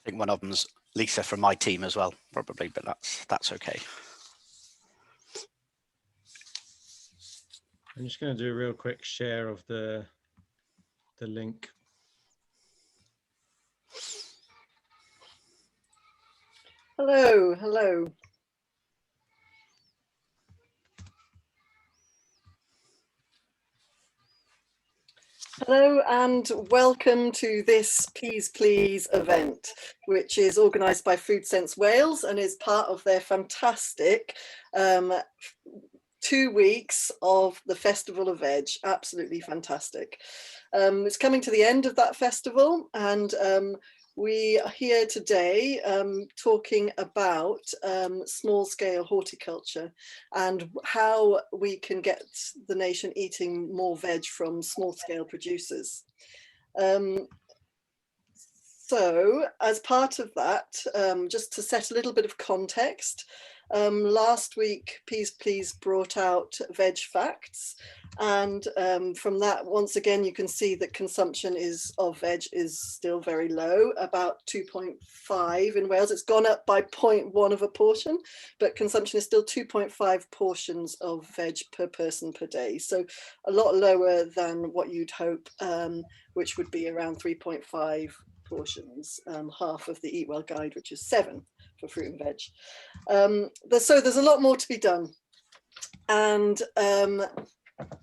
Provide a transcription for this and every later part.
think one of them's Lisa from my team as well, probably, but that's okay. I'm just going to do a real quick share of the link. Hello, hello. Hello and welcome to this Peas Please event, which is organised by Food Sense Wales and is part of their fantastic 2 weeks of the Festival of Veg. Absolutely fantastic. It's coming to the end of that festival, and we are here today talking about small-scale horticulture and how we can get the nation eating more veg from small-scale producers. So as part of that, just to set a little bit of context, last week Peas Please brought out Veg Facts, and from that, once again, you can see that consumption of veg is still very low, about 2.5 in Wales. It's gone up by 0.1 of a portion, but consumption is still 2.5 portions of veg per person per day. So a lot lower than what you'd hope, which would be around 3.5 portions, half of the Eat Well guide, which is 7 for fruit and veg. So there's a lot more to be done, and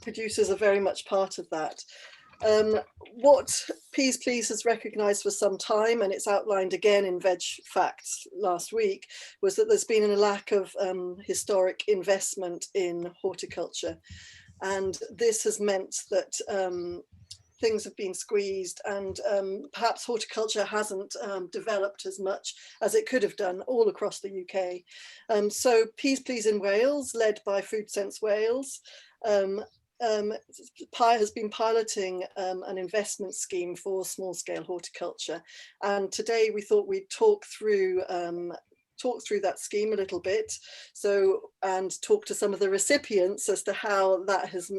producers are very much part of that. What Peas Please has recognised for some time, and it's outlined again in Veg Facts last week, was that there's been a lack of historic investment in horticulture, and this has meant that things have been squeezed, and perhaps horticulture hasn't developed as much as it could have done all across the UK. So Peas Please in Wales, led by Food Sense Wales, has been piloting an investment scheme for small-scale horticulture, and today we thought we'd talk through that scheme a little bit, and talk to some of the recipients as to how that has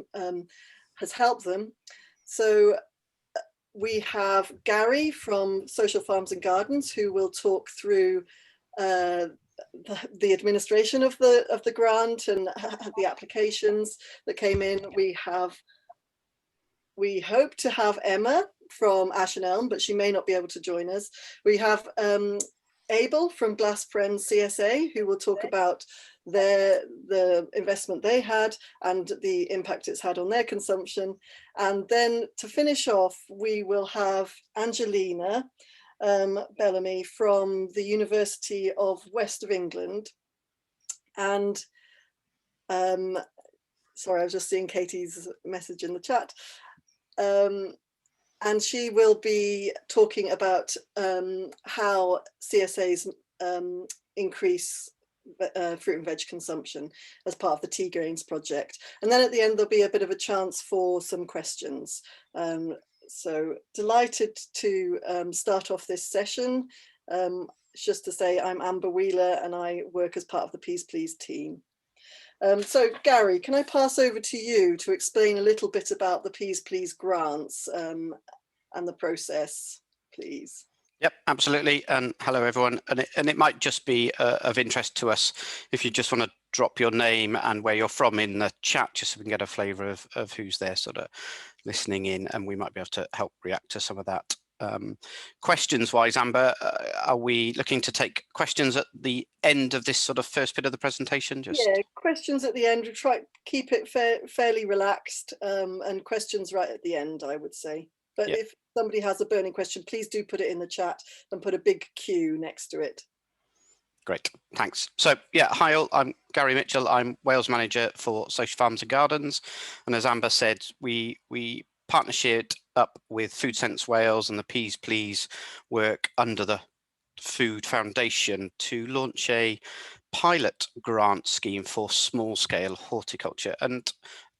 helped them. So we have Gary from Social Farms and Gardens, who will talk through the administration of the grant and the applications that came in. We hope to have Emma from Ash and Elm, but she may not be able to join us. We have Abel from Glasbren CIC, who will talk about the investment they had and the impact it's had on their consumption. And then to finish off, we will have Angelina Bellamy from the University of West of England. And sorry, I was just seeing Katie's message in the chat. And she will be talking about how CSAs increase fruit and veg consumption as part of the Tea Grains project. And then at the end, there'll be a bit of a chance for some questions. So delighted to start off this session. Just to say, I'm Amber Wheeler and I work as part of the Peas Please team. So Gary, can I pass over to you to explain a little bit about the Peas Please grants and the process, please? Yep, absolutely. And hello, everyone. And it might just be of interest to us if you just want to drop your name and where you're from in the chat, just so we can get a flavour of who's there sort of listening in, and we might be able to help react to some of that. Questions wise, Amber, are we looking to take questions at the end of this sort of first bit of the presentation? Yeah, questions at the end. We try to keep it fairly relaxed, and questions right at the end, I would say. But if somebody has a burning question, please do put it in the chat and put a big Q next to it. Great, thanks. So yeah, hi all, I'm Gary Mitchell. I'm Wales Manager for Social Farms and Gardens. And as Amber said, we partnership up with Food Sense Wales and the Peas Please work under the Food Foundation to launch a pilot grant scheme for small scale horticulture. And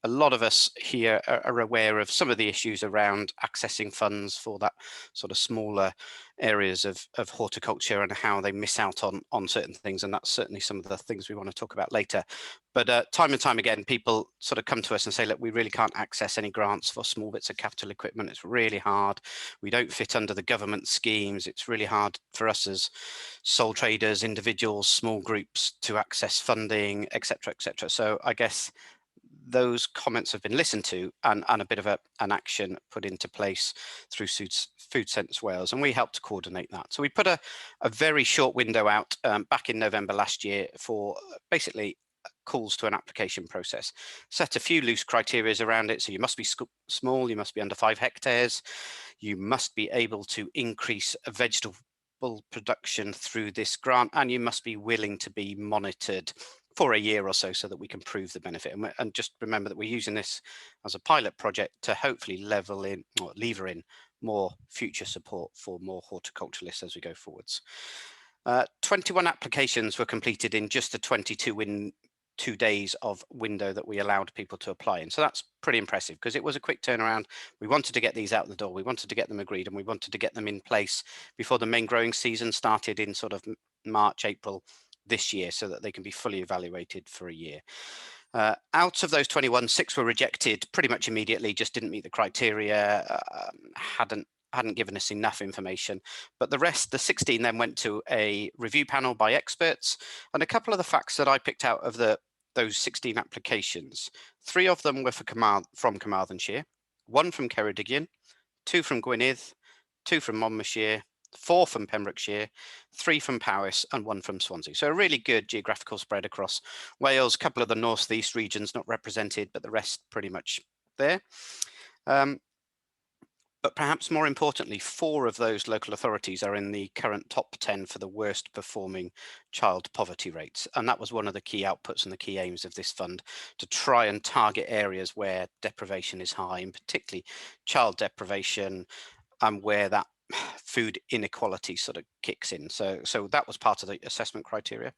a lot of us here are aware of some of the issues around accessing funds for that sort of smaller areas of horticulture and how they miss out on certain things. And that's certainly some of the things we want to talk about later. But time and time again, people sort of come to us and say, look, we really can't access any grants for small bits of capital equipment. It's really hard. We don't fit under the government schemes. It's really hard for us as sole traders, individuals, small groups to access funding, etc., etc. So I guess those comments have been listened to and a bit of an action put into place through Food Sense Wales, and we helped to coordinate that. So we put a very short window out back in November last year for basically calls to an application process, set a few loose criteria around it. So you must be small, you must be under 5 hectares, you must be able to increase vegetable production through this grant, and you must be willing to be monitored for a year or so that we can prove the benefit. And just remember that we're using this as a pilot project to hopefully lever in more future support for more horticulturalists as we go forwards. 21 applications were completed in just the 2 days of window that we allowed people to apply in. So that's pretty impressive because it was a quick turnaround. We wanted to get these out the door. We wanted to get them agreed, and we wanted to get them in place before the main growing season started in sort of March, April this year, so that they can be fully evaluated for a year. Out of those 21, 6 were rejected pretty much immediately, just didn't meet the criteria, hadn't given us enough information. But the rest, the 16, then went to a review panel by experts. And a couple of the facts that I picked out of those 16 applications, 3 of them were from Carmarthenshire, 1 from Ceredigion, 2 from Gwynedd, 2 from Monmouthshire, 4 from Pembrokeshire, 3 from Powys, and 1 from Swansea. So a really good geographical spread across Wales, a couple of the northeast regions not represented, but the rest pretty much there. But perhaps more importantly, 4 of those local authorities are in the current top 10 for the worst performing child poverty rates. And that was one of the key outputs and the key aims of this fund, to try and target areas where deprivation is high, and particularly child deprivation, and where that food inequality sort of kicks in. So that was part of the assessment criteria.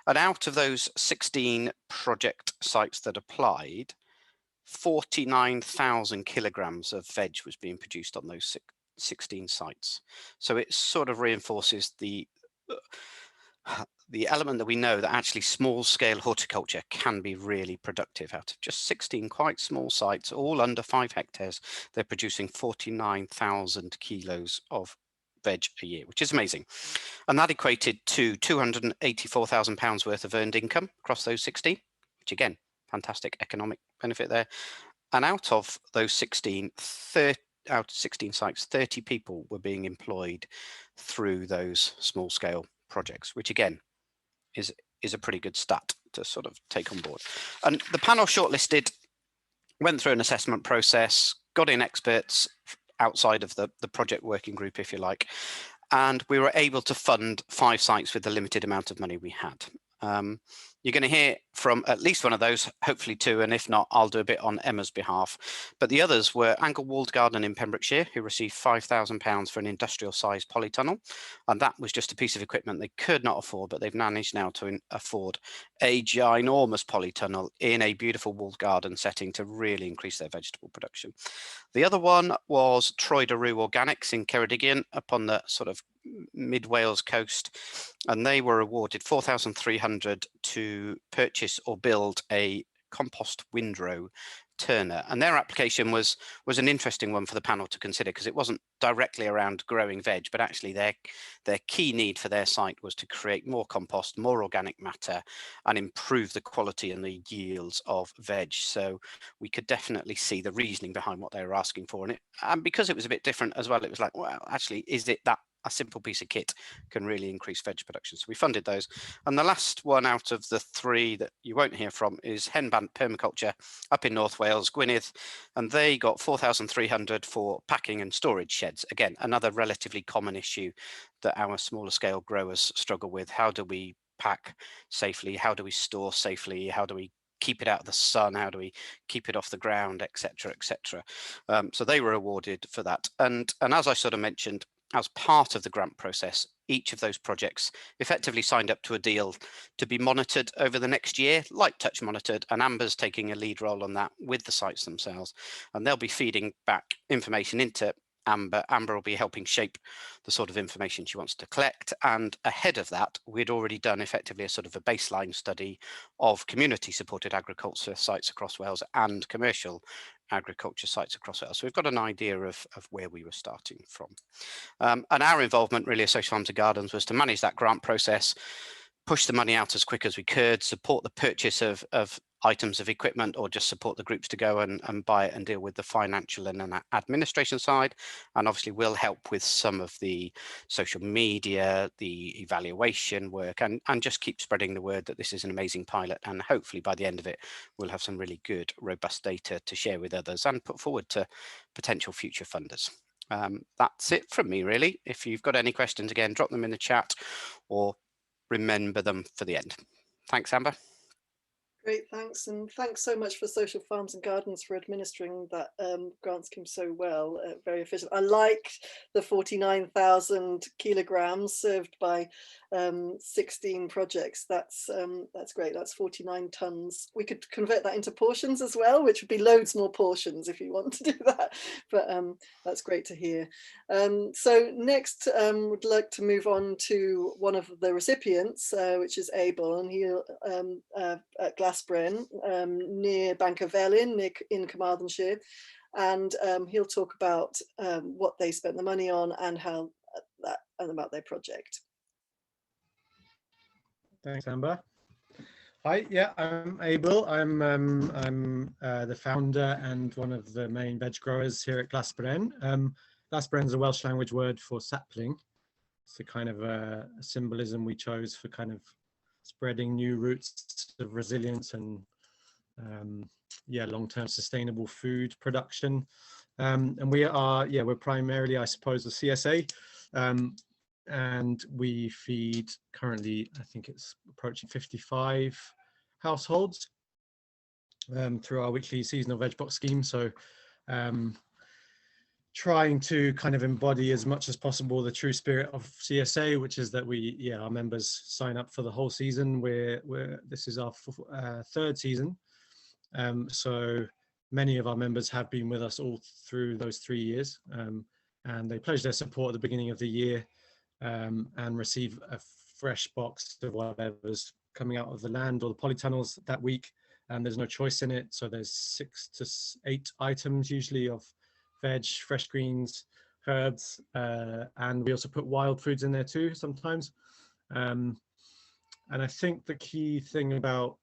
And out of those 16 project sites that applied, 49,000 kilograms of veg was being produced on those 16 sites. So it sort of reinforces the element that we know that actually small scale horticulture can be really productive. Out of just 16 quite small sites, all under 5 hectares, they're producing 49,000 kilos of veg a year, which is amazing. And that equated to £284,000 worth of earned income across those 16, which again, fantastic economic benefit there. And out of those 16 sites, 30 people were being employed through those small scale projects, which again is a pretty good stat to sort of take on board. And the panel shortlisted, went through an assessment process, got in experts outside of the project working group, if you like, and we were able to fund 5 sites with the limited amount of money we had. You're going to hear from at least one of those, hopefully 2, and if not, I'll do a bit on Emma's behalf. But the others were Anglewald Garden in Pembrokeshire, who received £5,000 for an industrial-sized polytunnel, and that was just a piece of equipment they could not afford, but they've managed now to afford a ginormous polytunnel in a beautiful walled garden setting to really increase their vegetable production. The other one was Troyderoo Organics in Ceredigion, up on the sort of mid Wales coast, and they were awarded £4,300 to purchase or build a compost windrow turner. And their application was an interesting one for the panel to consider, because it wasn't directly around growing veg, but actually their key need for their site was to create more compost, more organic matter, and improve the quality and the yields of veg. So we could definitely see the reasoning behind what they were asking for. And because it was a bit different as well, it was like, well, actually, is it that a simple piece of kit can really increase veg production? So we funded those. And the last one out of the 3 that you won't hear from is Henbant Permaculture up in North Wales, Gwynedd, and they got £4,300 for packing and storage sheds. Again, another relatively common issue that our smaller scale growers struggle with. How do we pack safely? How do we store safely? How do we keep it out of the sun? How do we keep it off the ground, etc., etc.? So they were awarded for that. And as I sort of mentioned, as part of the grant process, each of those projects effectively signed up to a deal to be monitored over the next year, light touch monitored, and Amber's taking a lead role on that with the sites themselves. And they'll be feeding back information into Amber. Amber will be helping shape the sort of information she wants to collect. And ahead of that, we'd already done effectively a sort of a baseline study of community supported agriculture sites across Wales and commercial agriculture sites across Wales. So we've got an idea of where we were starting from. And our involvement really as Social Farms and Gardens was to manage that grant process, push the money out as quick as we could, support the purchase of items of equipment, or just support the groups to go and buy it and deal with the financial and administration side. And obviously we'll help with some of the social media, the evaluation work, and just keep spreading the word that this is an amazing pilot. And hopefully by the end of it, we'll have some really good, robust data to share with others and put forward to potential future funders. That's it from me, really. If you've got any questions, again, drop them in the chat or remember them for the end. Thanks, Amber. Great, thanks. And thanks so much for Social Farms and Gardens for administering that grant scheme so well, very efficient. I like the 49,000 kilograms served by 16 projects. That's great. That's 49 tons. We could convert that into portions as well, which would be loads more portions if you want to do that. But that's great to hear. So next, would like to move on to one of the recipients, which is Abel, and he'll at Glasbren, near Bank of Elin, in Carmarthenshire, and he'll talk about what they spent the money on and how and about their project. Thanks, Amber. Hi, yeah, I'm Abel. I'm the founder and one of the main veg growers here at Glasbren. Glasbren is a Welsh language word for sapling. It's a kind of a symbolism we chose for kind of spreading new roots of resilience and yeah, long-term sustainable food production. And we are, yeah, we're primarily, I suppose, a CSA. And we feed currently, I think it's approaching 55 households through our weekly seasonal veg box scheme. So trying to kind of embody as much as possible the true spirit of CSA, which is that we, yeah, our members sign up for the whole season. This is our third season. So many of our members have been with us all through those 3 years, and they pledge their support at the beginning of the year. And receive a fresh box of whatever's coming out of the land or the polytunnels that week, and there's no choice in it. So there's 6 to 8 items usually of veg, fresh greens, herbs, and we also put wild foods in there too sometimes. And I think the key thing about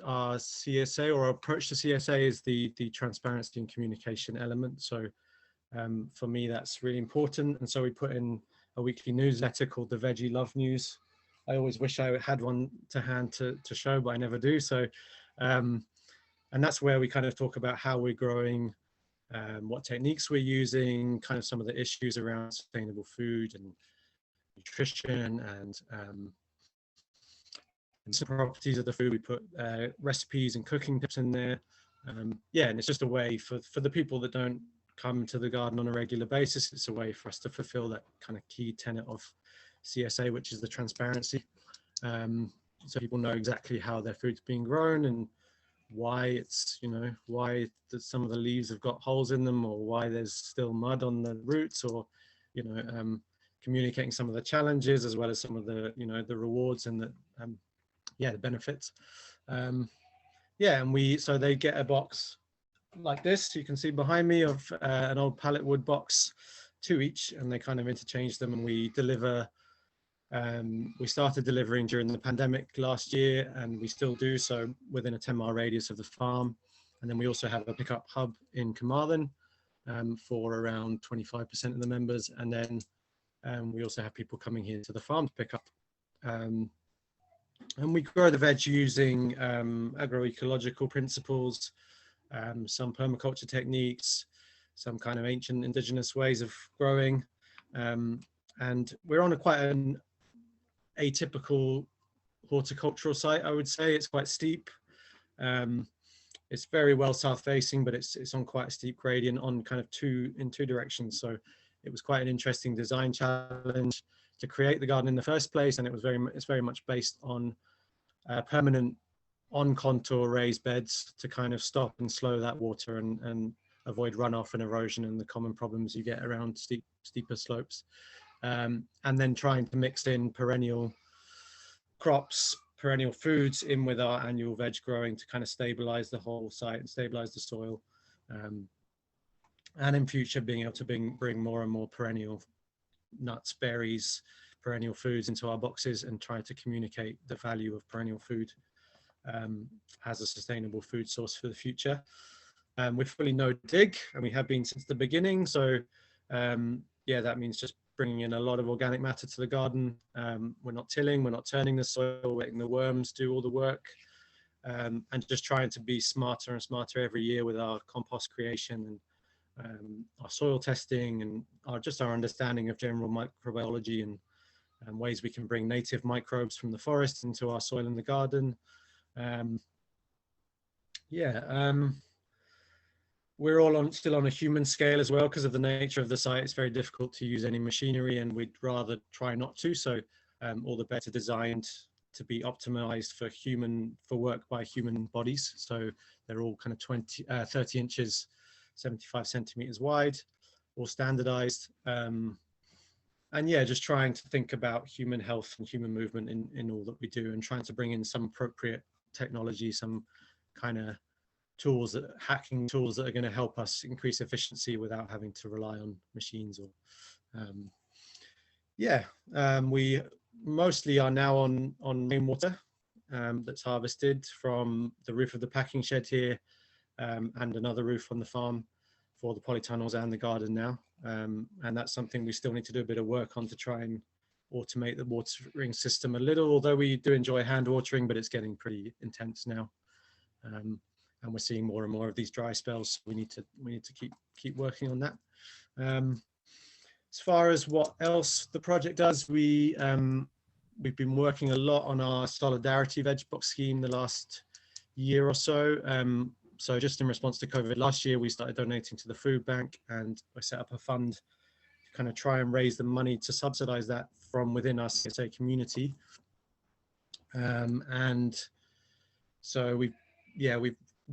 our CSA or our approach to CSA is the transparency and communication element. So for me, that's really important. And so we put in a weekly newsletter called the Veggie Love News. I always wish I had one to hand to show, but I never do. So, and that's where we kind of talk about how we're growing, what techniques we're using, kind of some of the issues around sustainable food and nutrition, and some properties of the food. We put recipes and cooking tips in there. Yeah, and it's just a way for the people that don't come to the garden on a regular basis. It's a way for us to fulfill that kind of key tenet of CSA, which is the transparency. So people know exactly how their food's being grown and why it's, you know, why some of the leaves have got holes in them, or why there's still mud on the roots, or, you know, communicating some of the challenges as well as some of the, you know, the rewards and the, yeah, the benefits. Yeah, and so they get a box like this, you can see behind me, of an old pallet wood box, 2 each, and they kind of interchange them, and we deliver. We started delivering during the pandemic last year, and we still do so within a 10-mile radius of the farm. And then we also have a pickup hub in Carmarthen for around 25% of the members, and then we also have people coming here to the farm to pick up. And we grow the veg using agroecological principles, some permaculture techniques, some kind of ancient indigenous ways of growing, and we're on quite an atypical horticultural site, I would say. It's quite steep. It's very well south facing, but it's on quite a steep gradient on kind of in two directions. So it was quite an interesting design challenge to create the garden in the first place, and it's very much based on permanent on contour raised beds to kind of stop and slow that water and avoid runoff and erosion and the common problems you get around steeper slopes, and then trying to mix in perennial crops, perennial foods in with our annual veg growing to kind of stabilize the whole site and stabilize the soil, and in future being able to bring more and more perennial nuts, berries, perennial foods into our boxes and try to communicate the value of perennial food as a sustainable food source for the future. We're fully no dig, and we have been since the beginning. So yeah, that means just bringing in a lot of organic matter to the garden. We're not tilling, we're not turning the soil, letting the worms do all the work, and just trying to be smarter and smarter every year with our compost creation and our soil testing and just our understanding of general microbiology and ways we can bring native microbes from the forest into our soil in the garden. We're all still on a human scale as well because of the nature of the site. It's very difficult to use any machinery, and we'd rather try not to. So all the beds are designed to be optimized for work by human bodies. So they're all kind of 30 inches, 75 centimeters wide, all standardized. And yeah, just trying to think about human health and human movement in all that we do, and trying to bring in some appropriate technology, some kind of hacking tools that are going to help us increase efficiency without having to rely on machines. Or we mostly are now on rainwater that's harvested from the roof of the packing shed here, and another roof on the farm for the polytunnels and the garden now. And that's something we still need to do a bit of work on to try and automate the watering system a little, although we do enjoy hand watering, but it's getting pretty intense now. And we're seeing more and more of these dry spells. We need to keep working on that. As far as what else the project does, we've been working a lot on our solidarity veg box scheme the last year or so. So just in response to COVID last year, we started donating to the food bank, and I set up a fund to kind of try and raise the money to subsidize that from within our CSA community. And so we've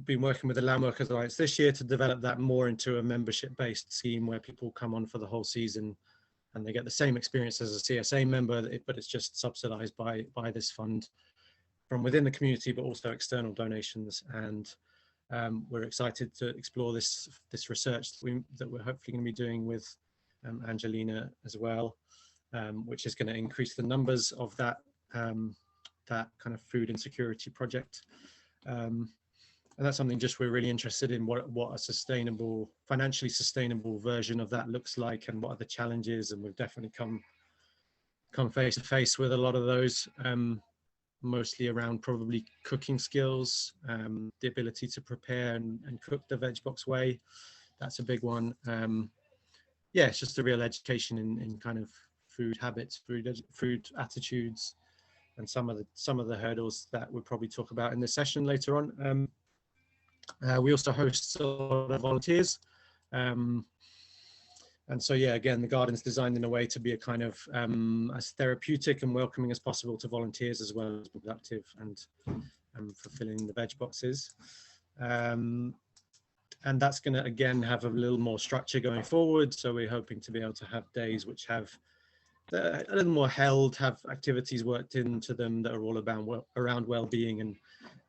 been working with the Land Workers Alliance this year to develop that more into a membership-based scheme where people come on for the whole season and they get the same experience as a CSA member, but it's just subsidized by this fund from within the community, but also external donations. And we're excited to explore this research that we're hopefully going to be doing with Angelina as well, which is going to increase the numbers of that kind of food insecurity project. And that's something just we're really interested in, what a sustainable, financially sustainable version of that looks like, and what are the challenges. And we've definitely come face to face with a lot of those, mostly around probably cooking skills, the ability to prepare and cook the veg box way. That's a big one. Yeah, it's just a real education in kind of food habits, food attitudes, and some of the hurdles that we'll probably talk about in this session later on. We also host a lot of volunteers. And so, yeah, again, the garden's designed in a way to be a kind of as therapeutic and welcoming as possible to volunteers, as well as productive and fulfilling the veg boxes. And that's going to, again, have a little more structure going forward. So we're hoping to be able to have days which have a little more held, have activities worked into them that are all around well-being and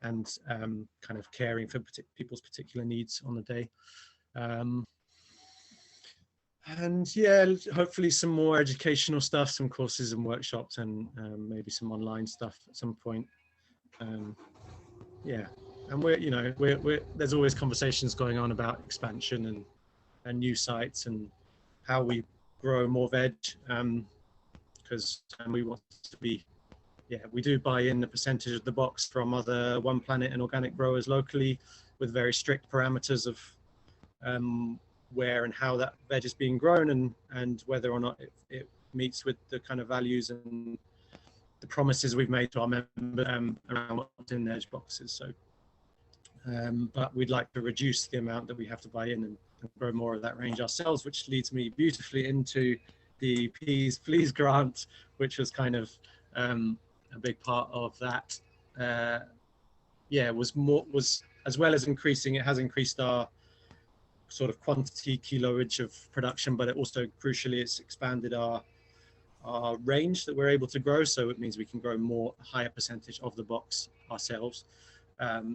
kind of caring for people's particular needs on the day. And yeah, hopefully some more educational stuff, some courses and workshops, and maybe some online stuff at some point. Yeah, and we're there's always conversations going on about expansion and new sites and how we grow more veg, because we want to be, yeah, we do buy in the percentage of the box from other One Planet and organic growers locally, with very strict parameters of where and how that veg is being grown, and whether or not it meets with the kind of values and the promises we've made to our members around what's in their boxes. So, but we'd like to reduce the amount that we have to buy in and and grow more of that range ourselves, which leads me beautifully into the Peas Please grant, which was kind of a big part of that. Was as well as increasing, it has increased our sort of quantity kiloage of production, but it also crucially it's expanded our range that we're able to grow. So it means we can grow a higher percentage of the box ourselves.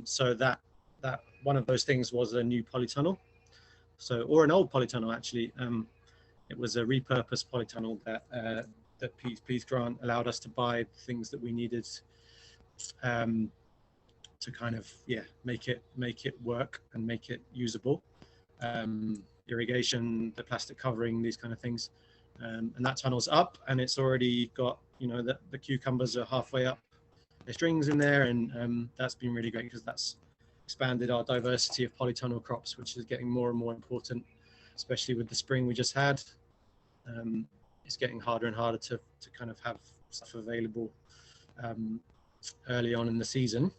So that one of those things was a new polytunnel, or an old polytunnel actually. It was a repurposed polytunnel that Peas Please grant allowed us to buy things that we needed to kind of make it work and make it usable. Irrigation, the plastic covering, these kind of things. And that tunnel's up, and it's already got, the cucumbers are halfway up their strings in there, and that's been really great because that's expanded our diversity of polytunnel crops, which is getting more and more important, especially with the spring we just had. It's getting harder and harder to kind of have stuff available early on in the season.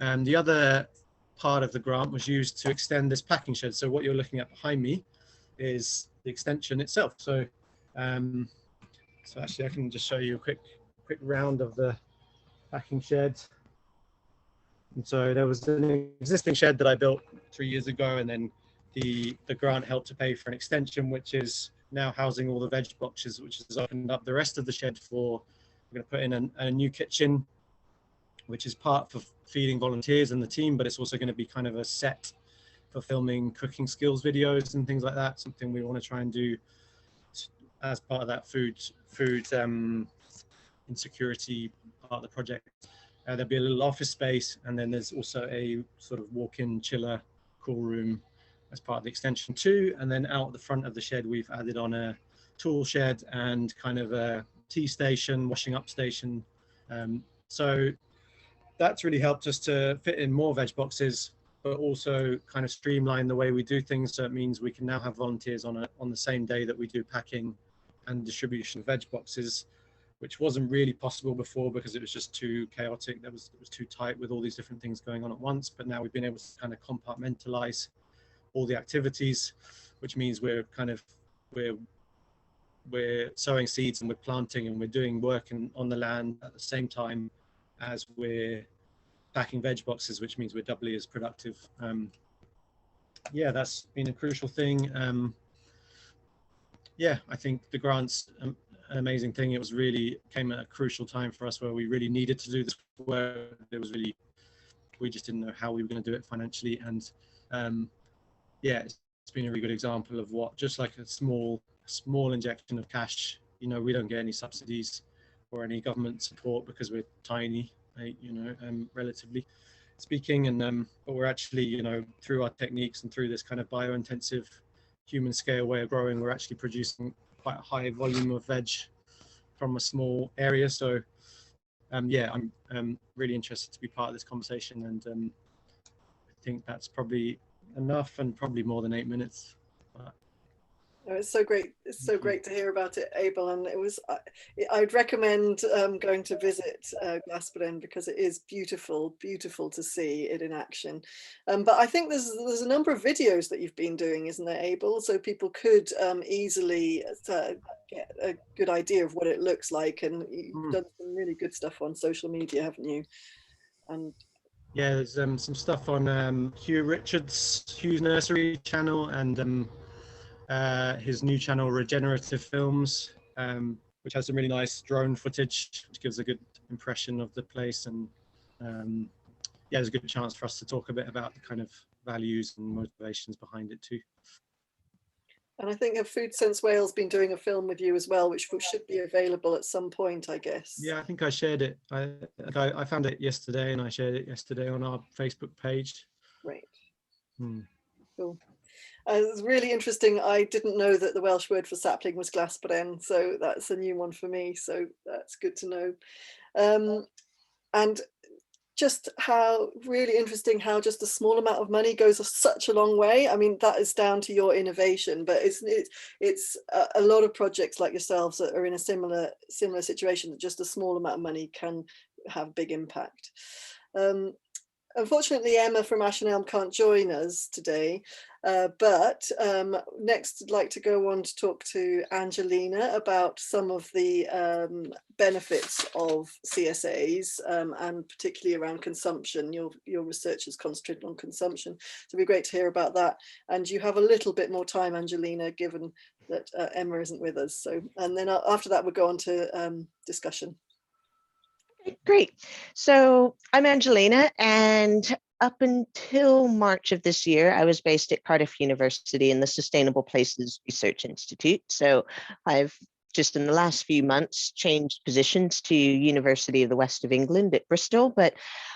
And the other part of the grant was used to extend this packing shed. So what you're looking at behind me is the extension itself. So actually I can just show you a quick round of the packing shed. And so there was an existing shed that I built 3 years ago, and then the grant helped to pay for an extension, which is now housing all the veg boxes, which has opened up the rest of the shed for, we're going to put in a new kitchen, which is part for feeding volunteers and the team, but it's also going to be kind of a set for filming cooking skills videos and things like that, something we want to try and do as part of that food insecurity part of the project. There'll be a little office space, and then there's also a sort of walk-in chiller cool room as part of the extension too. And then out the front of the shed, we've added on a tool shed and kind of a tea station, washing up station. So that's really helped us to fit in more veg boxes, but also kind of streamline the way we do things. So it means we can now have volunteers on the same day that we do packing and distribution of veg boxes, which wasn't really possible before because it was just too chaotic. It was too tight with all these different things going on at once. But now we've been able to kind of compartmentalize all the activities, which means we're sowing seeds and we're planting and we're doing work on the land at the same time as we're packing veg boxes, which means we're doubly as productive. Yeah, that's been a crucial thing. Yeah, I think the grant's an amazing thing. It was really came at a crucial time for us where we really needed to do this work. It was really, we just didn't know how we were going to do it financially. And yeah, it's been a really good example of what, just like a small injection of cash, we don't get any subsidies or any government support because we're tiny, relatively speaking. And but we're actually, through our techniques and through this kind of bio-intensive human scale way of growing, we're actually producing quite a high volume of veg from a small area. So yeah, I'm really interested to be part of this conversation, and I think that's probably enough, and probably more than 8 minutes. But oh, it's so great. It's so great to hear about it, Abel. And it was, I'd recommend going to visit Glasbren because it is beautiful, beautiful to see it in action. But I think there's a number of videos that you've been doing, isn't there, Abel? So people could easily get a good idea of what it looks like. And you've done some really good stuff on social media, haven't you? And yeah, there's some stuff on Hugh's nursery channel, and his new channel Regenerative Films, which has some really nice drone footage, which gives a good impression of the place. And yeah, there's a good chance for us to talk a bit about the kind of values and motivations behind it too. And I think Food Sense Wales been doing a film with you as well, which should be available at some point, I guess. Yeah, I think I shared it. I found it yesterday, and I shared it yesterday on our Facebook page. Right. Cool. It's really interesting. I didn't know that the Welsh word for sapling was Glasbren, so that's a new one for me. So that's good to know. And just how really interesting how just a small amount of money goes such a long way. I mean, that is down to your innovation, but it's a lot of projects like yourselves that are in a similar situation, that just a small amount of money can have big impact. unfortunately, Emma from Ashen Elm can't join us today, but next I'd like to go on to talk to Angelina about some of the benefits of CSAs, and particularly around consumption. Your research is concentrated on consumption, so it'd be great to hear about that. And you have a little bit more time, Angelina, given that Emma isn't with us. So, and then after that, we'll go on to discussion. Great. So I'm Angelina, and up until March of this year, I was based at Cardiff University in the Sustainable Places Research Institute. So I've just in the last few months changed positions to University of the West of England at Bristol, but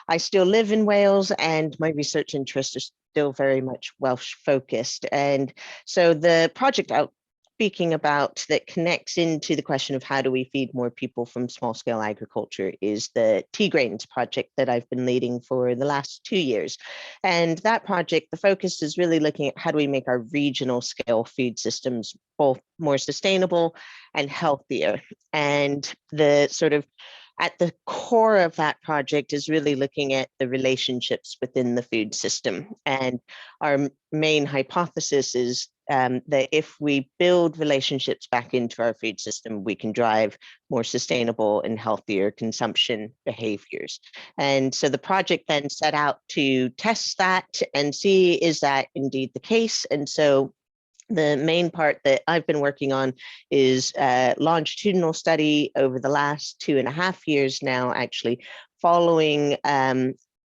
I still live in Wales and my research interests are still very much Welsh focused. And so the project out speaking about that connects into the question of how do we feed more people from small scale agriculture is the tea grains project that I've been leading for the last 2 years. And that project, the focus is really looking at how do we make our regional scale food systems both more sustainable and healthier. And the sort of at the core of that project is really looking at the relationships within the food system. And our main hypothesis is that if we build relationships back into our food system, we can drive more sustainable and healthier consumption behaviors. And so the project then set out to test that and see, is that indeed the case? And so the main part that I've been working on is a longitudinal study over the last 2.5 years now, actually, following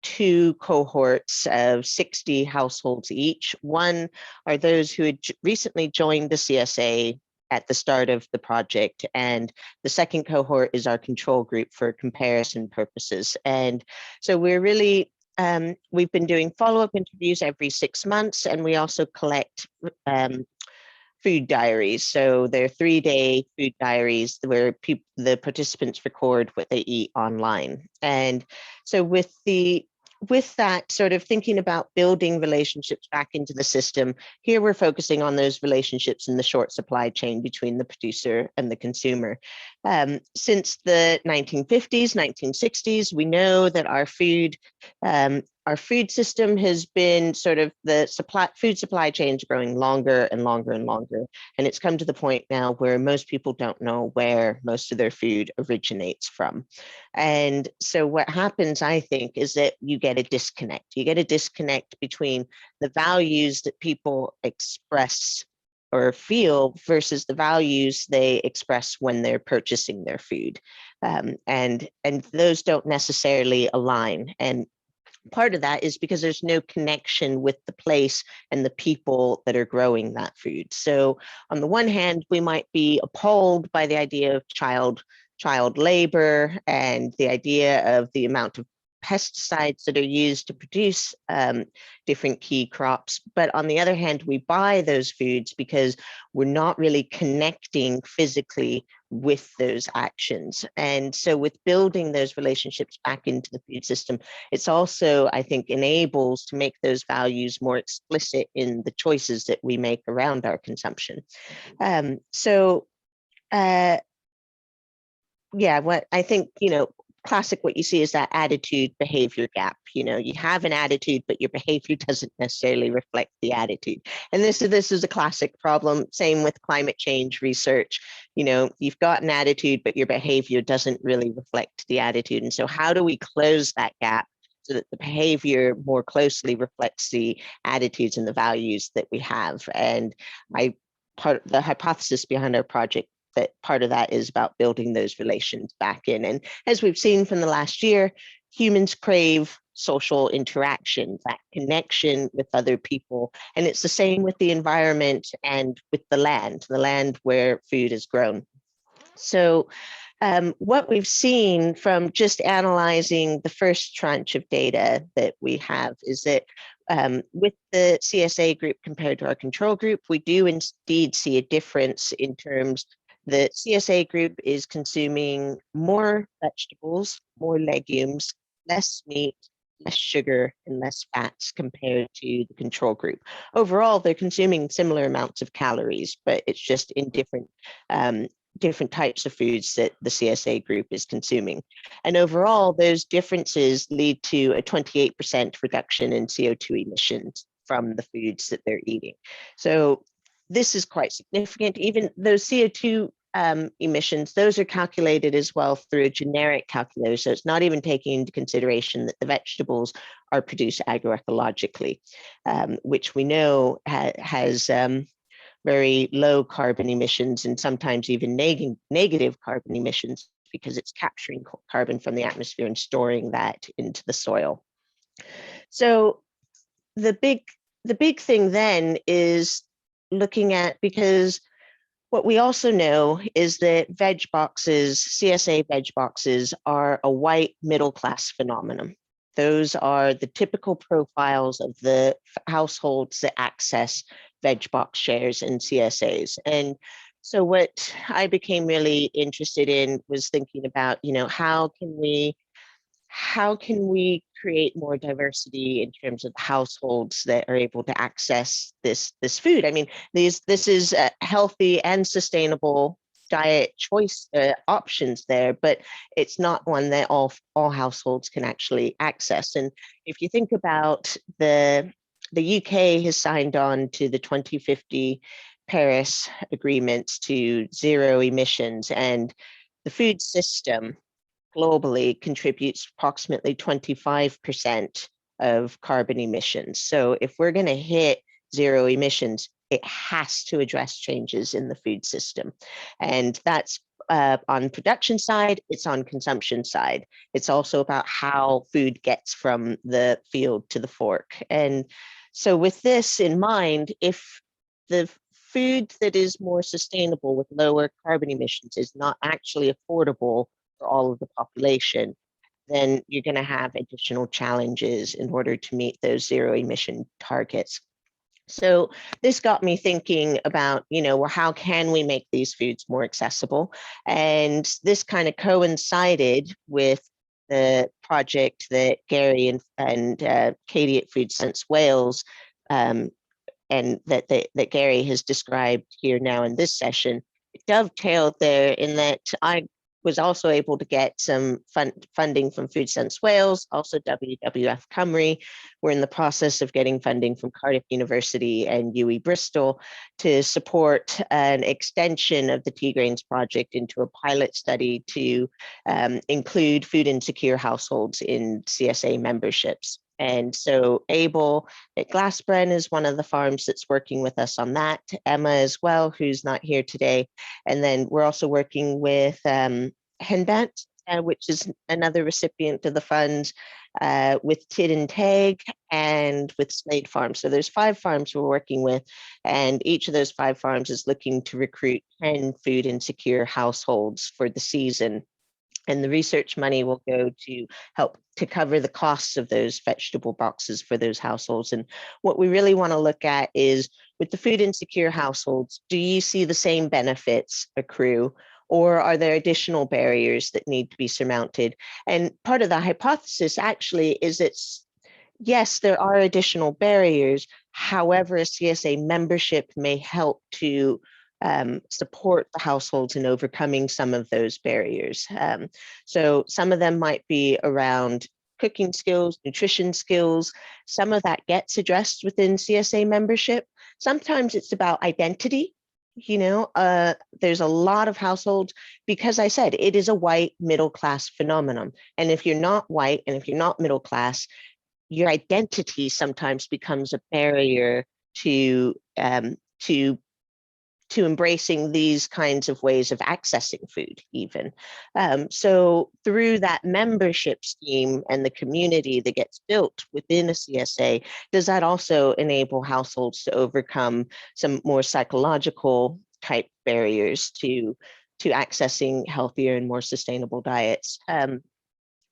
2 cohorts of 60 households each. One are those who had recently joined the CSA at the start of the project, and the second cohort is our control group for comparison purposes. And so we're really we've been doing follow-up interviews every 6 months, and we also collect food diaries. So they're 3-day food diaries where the participants record what they eat online. And so with that sort of thinking about building relationships back into the system, here we're focusing on those relationships in the short supply chain between the producer and the consumer. Since the 1950s, 1960s, we know that our food system has been sort of the food supply chains growing longer and longer and longer. And it's come to the point now where most people don't know where most of their food originates from. And so what happens, I think, is that you get a disconnect. You get a disconnect between the values that people express or feel versus the values they express when they're purchasing their food. And those don't necessarily align. And part of that is because there's no connection with the place and the people that are growing that food. So on the one hand, we might be appalled by the idea of child labor and the idea of the amount of pesticides that are used to produce different key crops. But on the other hand, we buy those foods because we're not really connecting physically with those actions. And so with building those relationships back into the food system, it's also, I think, enables to make those values more explicit in the choices that we make around our consumption. Yeah, what I think, classic, what you see is that attitude behavior gap. You have an attitude, but your behavior doesn't necessarily reflect the attitude. And this is a classic problem. Same with climate change research. You've got an attitude, but your behavior doesn't really reflect the attitude. And so how do we close that gap so that the behavior more closely reflects the attitudes and the values that we have? And part of the hypothesis behind our project, that part of that is about building those relations back in. And as we've seen from the last year, humans crave social interaction, that connection with other people. And it's the same with the environment and with the land where food is grown. So what we've seen from just analyzing the first tranche of data that we have is that with the CSA group compared to our control group, we do indeed see a difference in terms. The CSA group is consuming more vegetables, more legumes, less meat, less sugar, and less fats compared to the control group. Overall, they're consuming similar amounts of calories, but it's just in different different types of foods that the CSA group is consuming. And overall, those differences lead to a 28% reduction in CO2 emissions from the foods that they're eating. So this is quite significant. Even those CO2 emissions, those are calculated as well through a generic calculator. So it's not even taking into consideration that the vegetables are produced agroecologically, which we know has very low carbon emissions and sometimes even negative carbon emissions, because it's capturing carbon from the atmosphere and storing that into the soil. So the big thing then is looking at, because what we also know is that veg boxes, CSA veg boxes, are a white middle-class phenomenon. Those are the typical profiles of the households that access veg box shares and CSAs. And so what I became really interested in was thinking about, how can we create more diversity in terms of households that are able to access this food? I mean, this is a healthy and sustainable diet choice options there, but it's not one that all households can actually access. And if you think about the UK has signed on to the 2050 Paris agreements to zero emissions, and the food system globally contributes approximately 25% of carbon emissions. So if we're going to hit zero emissions, it has to address changes in the food system. And that's on production side, it's on consumption side. It's also about how food gets from the field to the fork. And so with this in mind, if the food that is more sustainable with lower carbon emissions is not actually affordable for all of the population, then you're going to have additional challenges in order to meet those zero emission targets. So this got me thinking about, well, how can we make these foods more accessible? And this kind of coincided with the project that Gary and Katie at Food Sense Wales and that Gary has described here now in this session. It dovetailed there in that I was also able to get some funding from Food Sense Wales, also WWF Cymru. We're in the process of getting funding from Cardiff University and UE Bristol to support an extension of the Tea Grains project into a pilot study to include food insecure households in CSA memberships. And so Abel at Glasbren is one of the farms that's working with us on that. Emma as well, who's not here today. And then we're also working with Henbant, which is another recipient of the fund, with Tid and Tag, and with Slade Farm. So there's 5 farms we're working with, and each of those 5 farms is looking to recruit 10 food insecure households for the season. And the research money will go to help to cover the costs of those vegetable boxes for those households. And what we really want to look at is, with the food insecure households, do you see the same benefits accrue, or are there additional barriers that need to be surmounted? And part of the hypothesis actually is that, yes, there are additional barriers. However, a CSA membership may help to support the households in overcoming some of those barriers. So some of them might be around cooking skills, nutrition skills. Some of that gets addressed within CSA membership. Sometimes it's about identity. There's a lot of households, because I said it is a white middle class phenomenon. And if you're not white and if you're not middle class, your identity sometimes becomes a barrier to embracing these kinds of ways of accessing food even. So through that membership scheme and the community that gets built within a CSA, does that also enable households to overcome some more psychological type barriers to accessing healthier and more sustainable diets?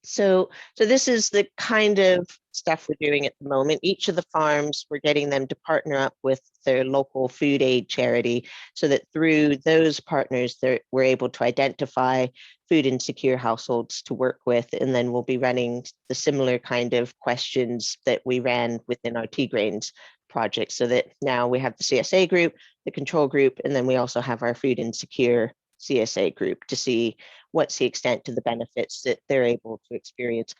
So this is the kind of stuff we're doing at the moment. Each of the farms, we're getting them to partner up with their local food aid charity, so that through those partners, we're able to identify food insecure households to work with. And then we'll be running the similar kind of questions that we ran within our Tea Grains project, so that now we have the CSA group, the control group, and then we also have our food insecure CSA group to see what's the extent of the benefits that they're able to experience.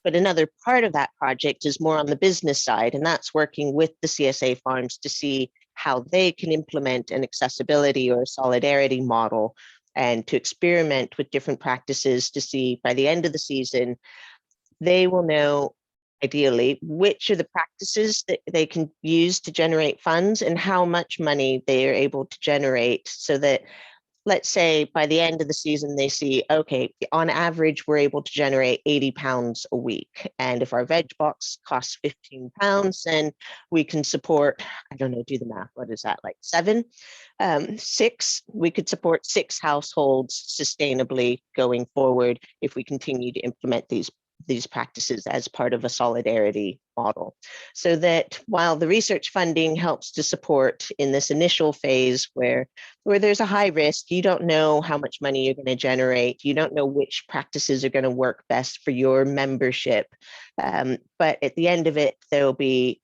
But another part of that project is more on the business side, and that's working with the CSA farms to see how they can implement an accessibility or a solidarity model and to experiment with different practices to see by the end of the season, they will know ideally which are the practices that they can use to generate funds and how much money they are able to generate, so that, let's say by the end of the season, they see, okay, on average, we're able to generate £80 a week. And if our veg box costs £15, then we can support, I don't know, do the math, what is that, like six? We could support 6 households sustainably going forward if we continue to implement these practices as part of a solidarity model. So that while the research funding helps to support in this initial phase where there's a high risk, you don't know how much money you're going to generate, you don't know which practices are going to work best for your membership. But at the end of it, there'll be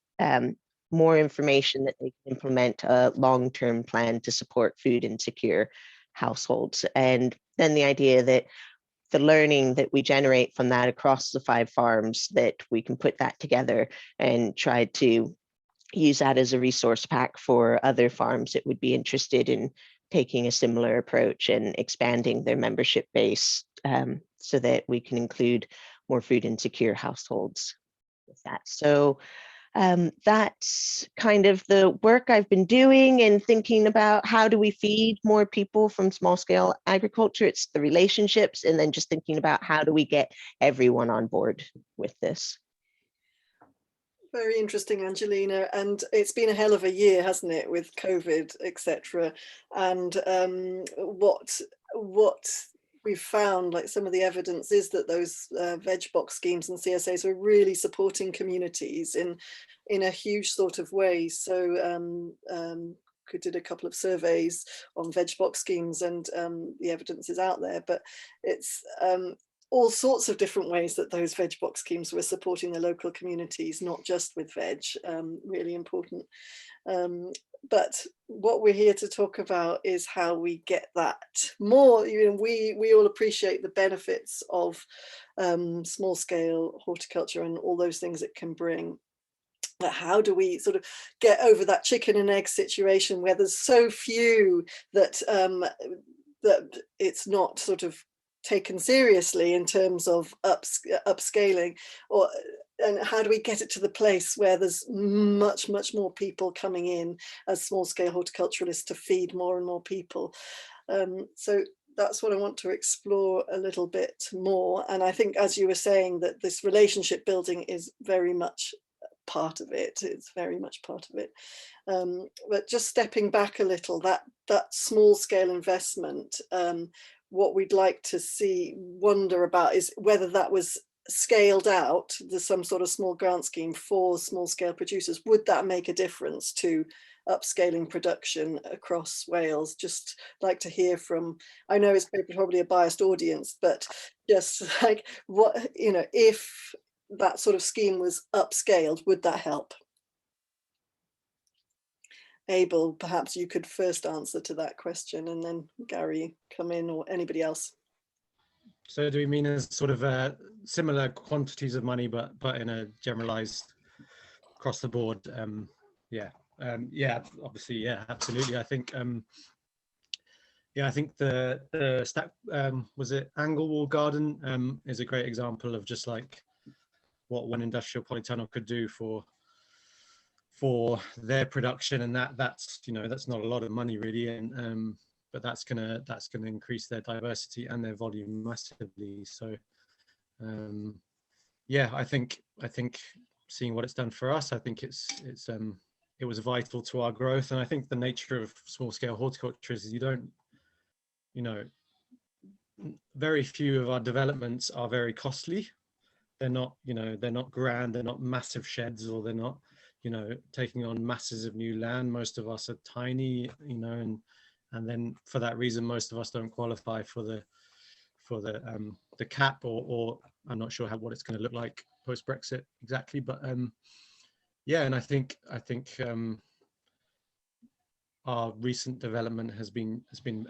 more information that they can implement a long-term plan to support food insecure households. And then the idea that the learning that we generate from that across the 5 farms, that we can put that together and try to use that as a resource pack for other farms that would be interested in taking a similar approach and expanding their membership base, so that we can include more food insecure households with that. So that's kind of the work I've been doing and thinking about how do we feed more people from small scale agriculture. It's the relationships, and then just thinking about how do we get everyone on board with this. Very interesting, Angelina. And it's been a hell of a year, hasn't it, with COVID, etc. And what we've found, like some of the evidence is that those veg box schemes and CSAs are really supporting communities in a huge sort of way. So we did a couple of surveys on veg box schemes, and the evidence is out there, but it's all sorts of different ways that those veg box schemes were supporting the local communities, not just with veg. Really important. But what we're here to talk about is how we get that more. You know, we all appreciate the benefits of small scale horticulture and all those things it can bring. But how do we sort of get over that chicken and egg situation where there's so few that that it's not sort of taken seriously in terms of upscaling, and how do we get it to the place where there's much more people coming in as small scale horticulturalists to feed more and more people? So that's what I want to explore a little bit more. And I think, as you were saying, that this relationship building is very much part of it. It's very much part of it. But just stepping back a little, that small scale investment, what we'd like to wonder about is whether that was scaled out. There's some sort of small grant scheme for small scale producers. Would that make a difference to upscaling production across Wales? Just like to hear from, I know it's probably a biased audience, but just like, what, you know, if that sort of scheme was upscaled, would that help? Abel, perhaps you could first answer to that question, and then Gary come in, or anybody else. So do we mean as sort of similar quantities of money, but in a generalized across the board? Yeah, obviously, yeah, absolutely. I think, I think the stack, was it Anglewall Garden, is a great example of just like what one industrial polytunnel could do for their production, and that's, you know, that's not a lot of money really, and but that's gonna increase their diversity and their volume massively. So yeah, I think seeing what it's done for us, I think it was vital to our growth. And I think the nature of small scale horticulture is very few of our developments are very costly. They're not, they're not grand, they're not massive sheds, or they're not, taking on masses of new land. Most of us are tiny, and then for that reason, most of us don't qualify for the cap, or I'm not sure what it's going to look like post Brexit exactly. But yeah, and I think our recent development has been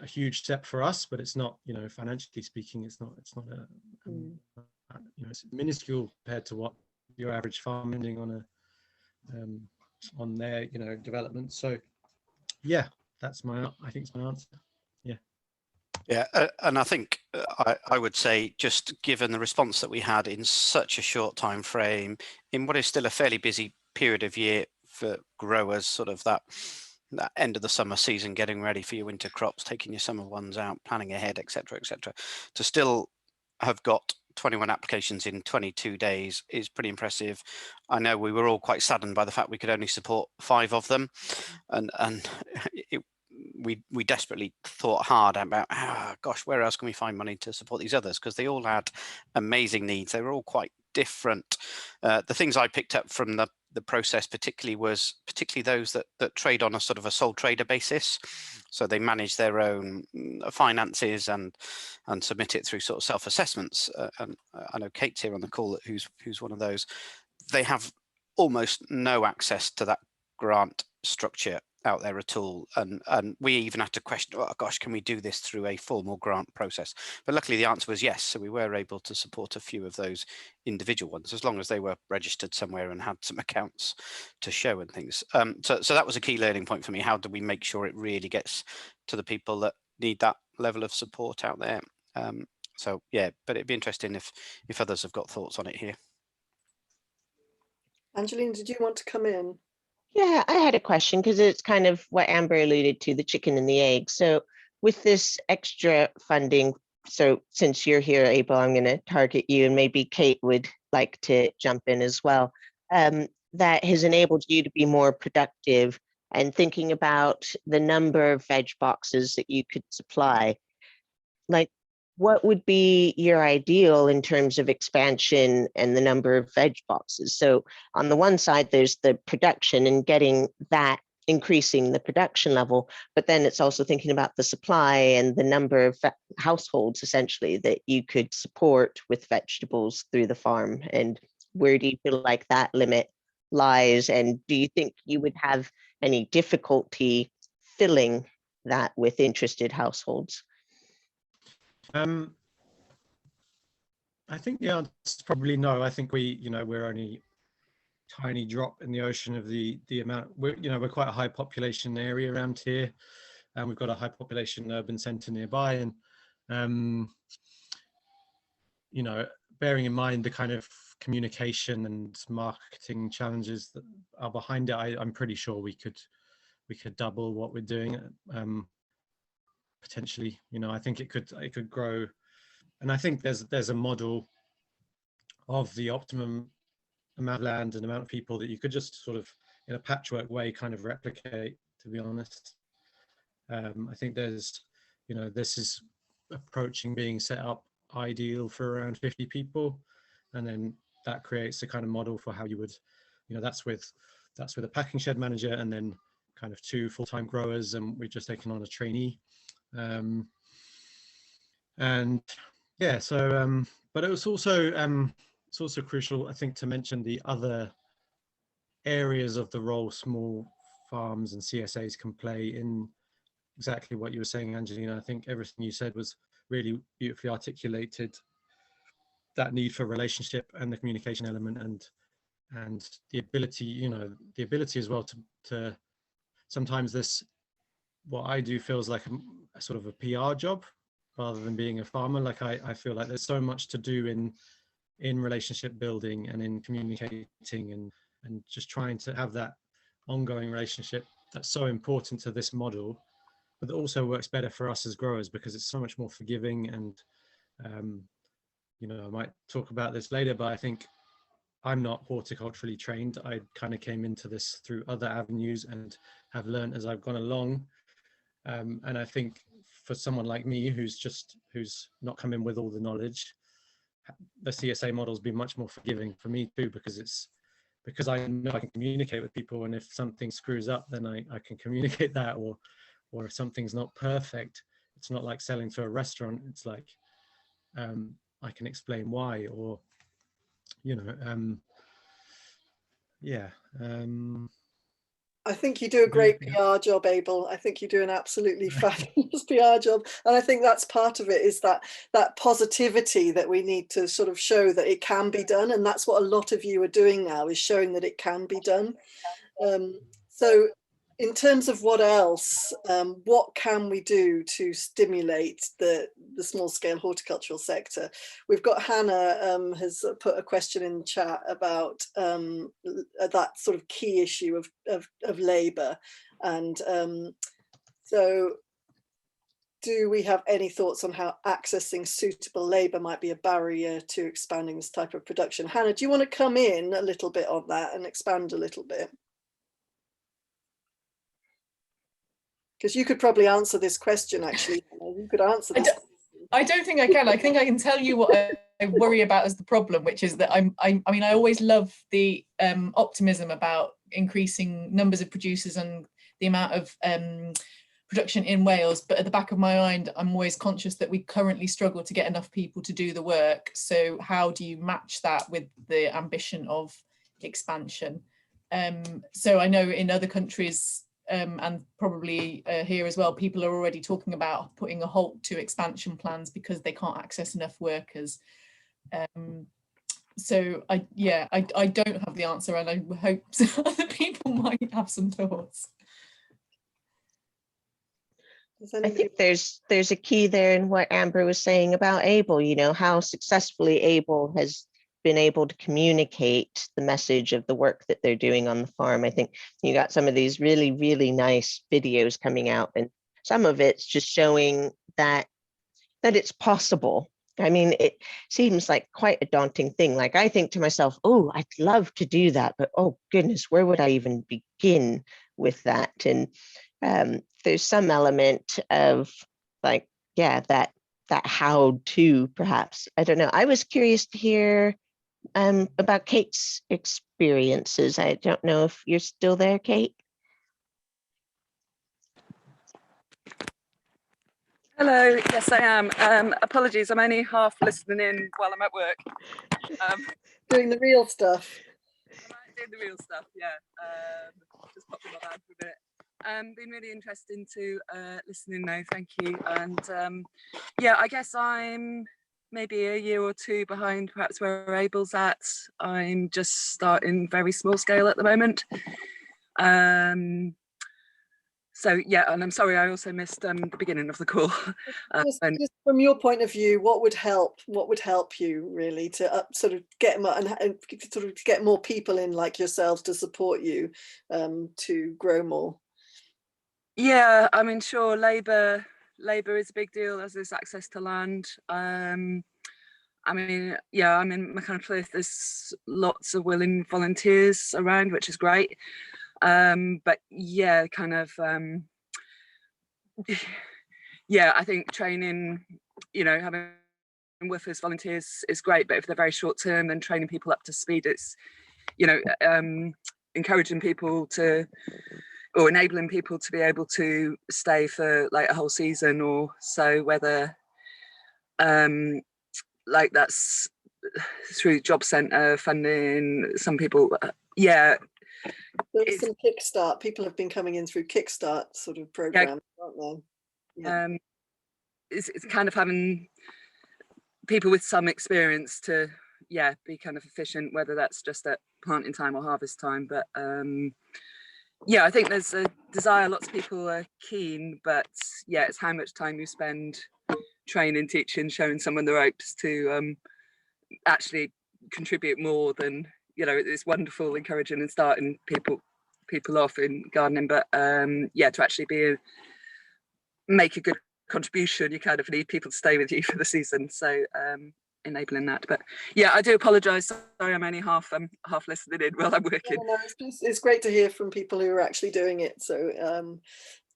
a huge step for us, but it's not, you know, financially speaking, it's not a you know, it's minuscule compared to what your average farm ending on their, you know, development. So yeah, that's I think it's my answer. Yeah, and I think I would say, just given the response that we had in such a short time frame, in what is still a fairly busy period of year for growers, sort of that end of the summer season, getting ready for your winter crops, taking your summer ones out, planning ahead, etc., etc., to still have got 21 applications in 22 days is pretty impressive. I know we were all quite saddened by the fact we could only support 5 of them, and we desperately thought hard about, gosh, where else can we find money to support these others, because they all had amazing needs. They were all quite different. The things I picked up from the process particularly those that trade on a sort of a sole trader basis, so they manage their own finances and submit it through sort of self-assessments. And I know Kate's here on the call who's one of those. They have almost no access to that grant structure out there at all, and we even had to question, oh gosh, can we do this through a formal grant process? But luckily the answer was yes, so we were able to support a few of those individual ones, as long as they were registered somewhere and had some accounts to show and things. So that was a key learning point for me. How do we make sure it really gets to the people that need that level of support out there? So yeah, but it'd be interesting if others have got thoughts on it here. Angelina, did you want to come in? Yeah, I had a question, because it's kind of what Amber alluded to, the chicken and the egg. So with this extra funding, so since you're here, Abel, I'm going to target you, and maybe Kate would like to jump in as well, that has enabled you to be more productive and thinking about the number of veg boxes that you could supply. Like, what would be your ideal in terms of expansion and the number of veg boxes? So on the one side, there's the production and getting that, increasing the production level, but then it's also thinking about the supply and the number of households essentially that you could support with vegetables through the farm. And where do you feel like that limit lies? And do you think you would have any difficulty filling that with interested households? I think the answer is probably no. I think we're only tiny drop in the ocean of the amount. We're quite a high population area around here, and we've got a high population urban centre nearby. And bearing in mind the kind of communication and marketing challenges that are behind it, I'm pretty sure we could double what we're doing. Potentially, I think it could grow. And I think there's a model of the optimum amount of land and amount of people that you could just sort of, in a patchwork way, kind of replicate, to be honest. I think this is approaching being set up ideal for around 50 people. And then that creates a kind of model for how you would, that's with a packing shed manager and then kind of 2 full-time growers, and we've just taken on a trainee. And yeah, so but it's also crucial, I think, to mention the other areas of the role small farms and CSAs can play in exactly what you were saying, Angelina. I think everything you said was really beautifully articulated, that need for relationship and the communication element, and the ability as well to sometimes this, what I do feels like a sort of a PR job rather than being a farmer. Like I feel like there's so much to do in relationship building and in communicating and just trying to have that ongoing relationship that's so important to this model, but that also works better for us as growers because it's so much more forgiving. And I might talk about this later, but I think I'm not horticulturally trained. I kind of came into this through other avenues and have learned as I've gone along. And I think for someone like me who's not come in with all the knowledge, the CSA model's been much more forgiving for me too, because I know I can communicate with people, and if something screws up, then I can communicate that, or if something's not perfect, it's not like selling to a restaurant. It's like I can explain why, or I think you do a great PR job, Abel. I think you do an absolutely fabulous PR job. And I think that's part of it, is that positivity that we need to sort of show that it can be done. And that's what a lot of you are doing now, is showing that it can be done. So in terms of what else, what can we do to stimulate the small-scale horticultural sector? We've got Hannah has put a question in the chat about that sort of key issue of labour. And so do we have any thoughts on how accessing suitable labour might be a barrier to expanding this type of production? Hannah, do you want to come in a little bit on that and expand a little bit? Because you could probably answer this question, actually. You could answer this. I don't think I can. I think I can tell you what I worry about as the problem, which is that I mean, I always love the optimism about increasing numbers of producers and the amount of production in Wales. But at the back of my mind, I'm always conscious that we currently struggle to get enough people to do the work. So how do you match that with the ambition of expansion? So I know in other countries, and probably here as well, people are already talking about putting a halt to expansion plans because they can't access enough workers. So I don't have the answer, and I hope other people might have some thoughts. I think there's a key there in what Amber was saying about Abel, you know, how successfully Abel has been able to communicate the message of the work that they're doing on the farm. I think you got some of these really, really nice videos coming out, and some of it's just showing that it's possible. I mean, it seems like quite a daunting thing. Like, I think to myself, oh, I'd love to do that, but oh goodness, where would I even begin with that? And there's some element of like, yeah, that how to, perhaps. I don't know. I was curious to hear about Kate's experiences. I don't know if you're still there, Kate. Hello, yes I am. Apologies, I'm only half listening in while I'm at work. Doing the real stuff. I'm doing the real stuff, yeah. Just popping my bag for a bit. Been really interesting to listen in now, thank you. And yeah, I guess I'm maybe a year or two behind perhaps where Abel's at. I'm just starting very small scale at the moment. So yeah, and I'm sorry, I also missed the beginning of the call. Just from your point of view, what would help you really to sort of get and sort of get more people in like yourselves to support you to grow more? Yeah, I mean, sure, labour is a big deal, as is access to land. I mean, yeah, I'm in Machynlleth, there's lots of willing volunteers around, which is great. But yeah, kind of, yeah, I think training, you know, having WIFers volunteers is great, but if they're very short term, then training people up to speed, it's, you know, encouraging people to, or enabling people to be able to stay for like a whole season or so, whether like that's through job centre funding, some people, yeah. There's some Kickstart, people have been coming in through Kickstart sort of programs, aren't they? Yeah. It's kind of having people with some experience to, yeah, be kind of efficient, whether that's just at planting time or harvest time. But yeah, I think there's a desire, lots of people are keen, but yeah, it's how much time you spend training, teaching, showing someone the ropes to actually contribute more than, you know, it's wonderful encouraging and starting people off in gardening, but yeah, to actually make a good contribution, you kind of need people to stay with you for the season. So enabling that. But yeah, I do apologise. Sorry, I'm only half listening in while I'm working. No, it's great to hear from people who are actually doing it. So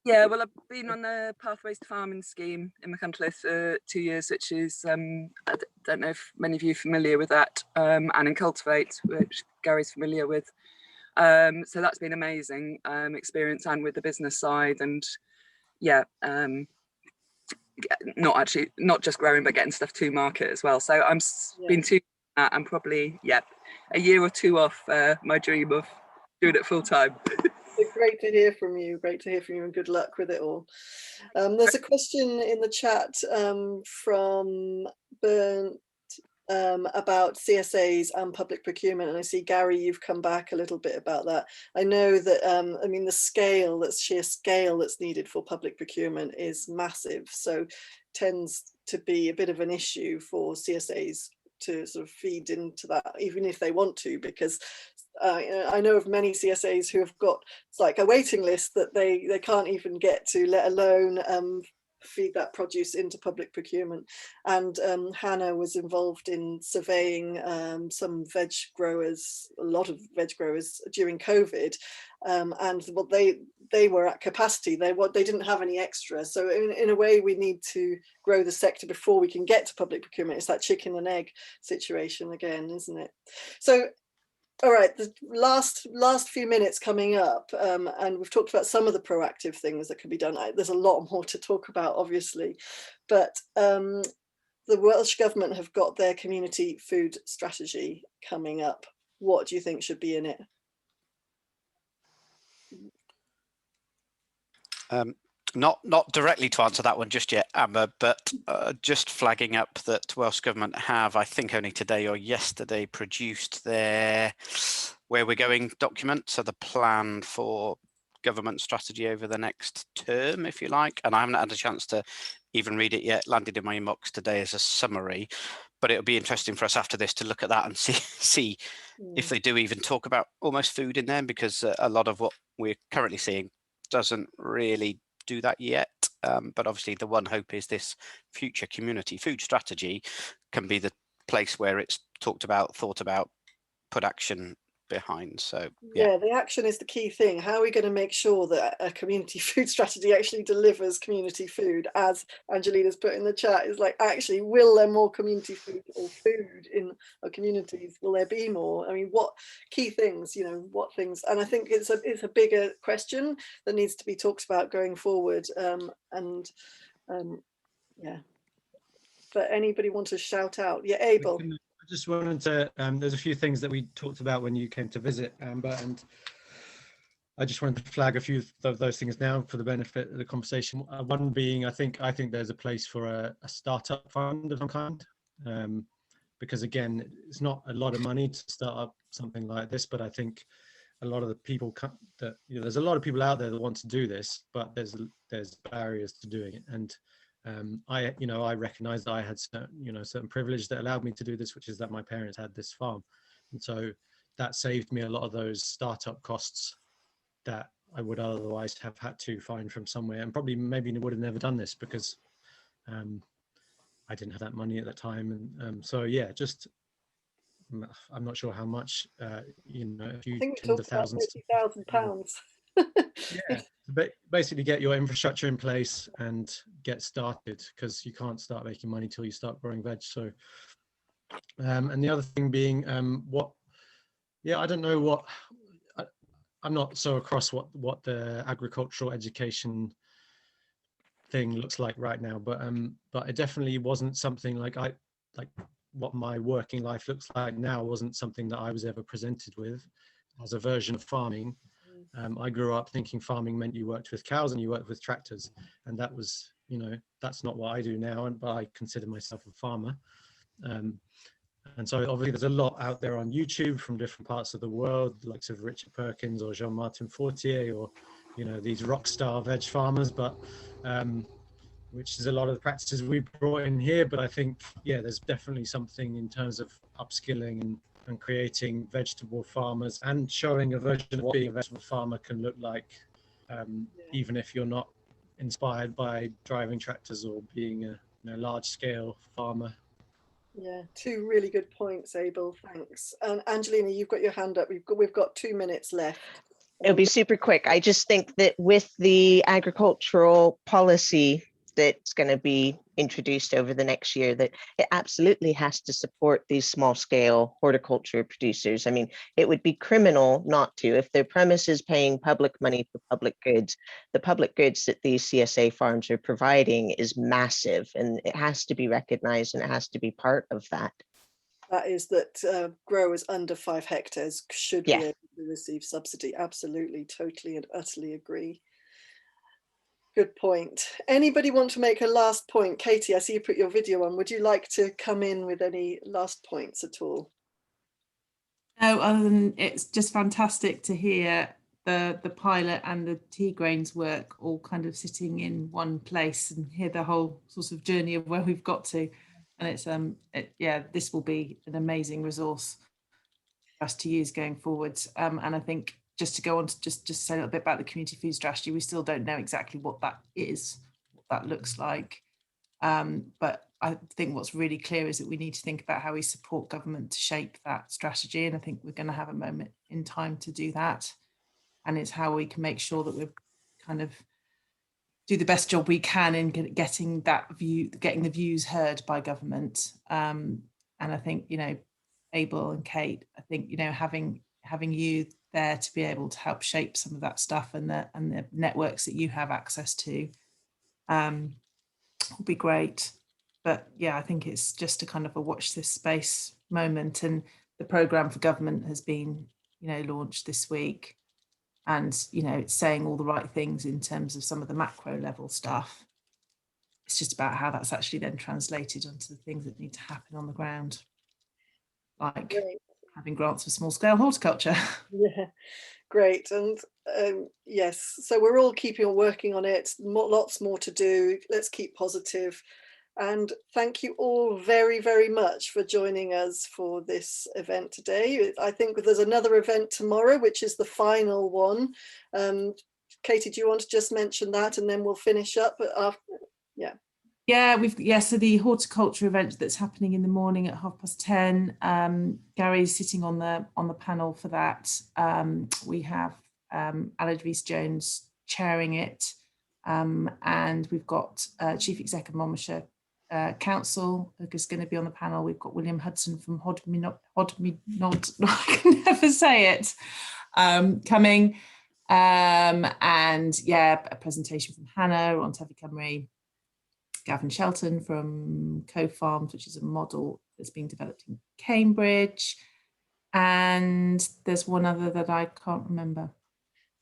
yeah, well, I've been on the Pathways to Farming scheme in Machynlleth for 2 years, which is, I don't know if many of you are familiar with that, and in Cultivate, which Gary's familiar with. So that's been amazing experience, and with the business side, and yeah, not just growing, but getting stuff to market as well. So I'm been to that, and probably, yeah, a year or two off my dream of doing it full time. great to hear from you. Great to hear from you, and good luck with it all. There's a question in the chat from Bernd about CSAs and public procurement, and I see, Gary, you've come back a little bit about that. I know that I mean, the sheer scale that's needed for public procurement is massive, so tends to be a bit of an issue for CSAs to sort of feed into that, even if they want to, because I know of many CSAs who have got, it's like a waiting list that they can't even get to, let alone feed that produce into public procurement. And Hannah was involved in surveying some veg growers, a lot of veg growers during COVID, and what they were at capacity. They didn't have any extra. So in a way, we need to grow the sector before we can get to public procurement. It's that chicken and egg situation again, isn't it? So, all right, the last few minutes coming up, and we've talked about some of the proactive things that can be done. There's a lot more to talk about, obviously, but the Welsh Government have got their community food strategy coming up. What do you think should be in it? Not directly to answer that one just yet, Amber, but just flagging up that Welsh Government have, I think only today or yesterday, produced their Where We're Going document, so the plan for government strategy over the next term, if you like, and I haven't had a chance to even read it yet. Landed in my inbox today as a summary, but it'll be interesting for us after this to look at that and see if they do even talk about almost food in there, because a lot of what we're currently seeing doesn't really do that yet, but obviously the one hope is this future community food strategy can be the place where it's talked about, thought about, put action behind. So yeah, the action is the key thing. How are we going to make sure that a community food strategy actually delivers community food, as Angelina's put in the chat? Is like, actually, will there more community food or food in our communities? Will there be more? I mean, what key things, what things? And I think it's a bigger question that needs to be talked about going forward. Yeah. But anybody want to shout out? Yeah, Abel. I just wanted to, there's a few things that we talked about when you came to visit, Amber, and I just wanted to flag a few of those things now for the benefit of the conversation. One being, I think there's a place for a startup fund of some kind, because again, it's not a lot of money to start up something like this, but I think a lot of the people that, there's a lot of people out there that want to do this, but there's barriers to doing it. And I recognized that I had certain privilege that allowed me to do this, which is that my parents had this farm. And so that saved me a lot of those startup costs that I would otherwise have had to find from somewhere, and probably maybe would have never done this because I didn't have that money at the time. And so, yeah, just, I'm not sure how much, a few tens of thousands. £50,000. Yeah, basically get your infrastructure in place and get started, because you can't start making money till you start growing veg. So and the other thing being I don't know what, I'm not so across what the agricultural education thing looks like right now, but it definitely wasn't something like what my working life looks like now wasn't something that I was ever presented with as a version of farming. I grew up thinking farming meant you worked with cows and you worked with tractors, and that was, that's not what I do now, but I consider myself a farmer. And so obviously there's a lot out there on YouTube from different parts of the world, the likes of Richard Perkins or Jean-Martin Fortier, or, these rock star veg farmers, but which is a lot of the practices we brought in here. But I think, yeah, there's definitely something in terms of upskilling and creating vegetable farmers and showing a version of what being a vegetable farmer can look like, even if you're not inspired by driving tractors or being a large scale farmer. Yeah, two really good points, Abel. Thanks. And Angelina, you've got your hand up. We've got 2 minutes left. It'll be super quick. I just think that with the agricultural policy that's going to be introduced over the next year, that it absolutely has to support these small scale horticulture producers. I mean, it would be criminal not to. If their premise is paying public money for public goods, the public goods that these CSA farms are providing is massive, and it has to be recognized and it has to be part of that. That is that growers under 5 hectares should be able to receive subsidy. Absolutely, totally and utterly agree. Good point. Anybody want to make a last point? Katie, I see you put your video on. Would you like to come in with any last points at all? No, other than it's just fantastic to hear the pilot and the tea grains work all kind of sitting in one place and hear the whole sort of journey of where we've got to. And it's yeah, this will be an amazing resource for us to use going forwards. And I think just to go on to just say a little bit about the community food strategy, we still don't know exactly what that is, what that looks like. But I think what's really clear is that we need to think about how we support government to shape that strategy. And I think we're going to have a moment in time to do that. And it's how we can make sure that we're kind of do the best job we can in getting that view, getting the views heard by government. And I think, you know, Abel and Kate, I think, you know, having you there to be able to help shape some of that stuff and the networks that you have access to will be great. But yeah, I think it's just a kind of a watch this space moment. And the programme for government has been, you know, launched this week. And, you know, it's saying all the right things in terms of some of the macro level stuff. It's just about how that's actually then translated onto the things that need to happen on the ground, like having grants for small scale horticulture. Yeah, great. And yes, so we're all keeping on working on it. Lots more to do. Let's keep positive. And thank you all very, very much for joining us for this event today. I think there's another event tomorrow, which is the final one. Katie, do you want to just mention that and then we'll finish up after? Yeah. Yeah, so the horticulture event that's happening in the morning at 10:30. Gary's sitting on the panel for that. We have Aled Rees-Jones chairing it, and we've got Chief Exec of Monmouthshire Council who's going to be on the panel. We've got William Hudson from Hodminod, I can never say it, coming, and yeah, a presentation from Hannah on Tyfu Cymru, Gavin Shelton from Co-Farms, which is a model that's being developed in Cambridge, and there's one other that I can't remember.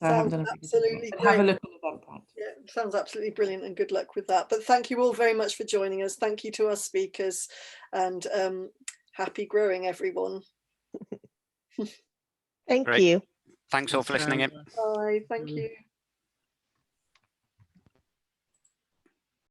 So sounds absolutely great. Have a look on the website. Yeah, sounds absolutely brilliant, and good luck with that. But thank you all very much for joining us. Thank you to our speakers, and happy growing, everyone. Thank you. Thanks all for listening in. Bye. Thank you.